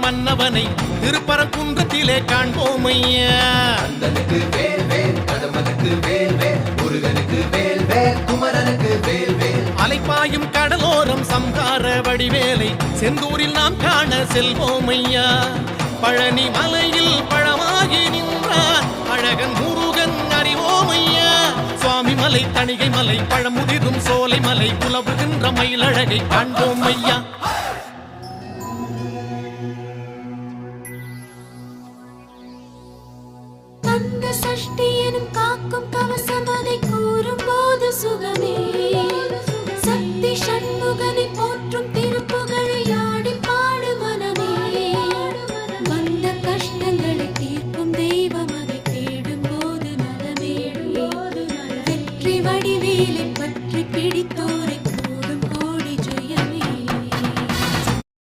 மன்னவனை திருப்பரங்குன்றத்திலே காண்போம் ஐயா. கந்தனுக்கு வேல் வேல், கடம்பனுக்கு வேல் வேல், முருகனுக்கு வேல் வேல், குமரனுக்கு வேல் வேல். அலைப்பாயும் கடலோரம் சம்ஹார வடிவேலை செந்தூரில் நாம் காண செல்வோம் ஐயா. பழனி மலையில் பழமாகி நின்றார் அழகன் முருகன் அறிவோம் ஐயா. சுவாமி மலை, தணிகை மலை, பழமுதிரும் சோலை மலை, உலவுகின்ற மயிலழகை காண்போம் ஐயா. கந்த சஷ்டி எனும் காக்கும் கவசமதை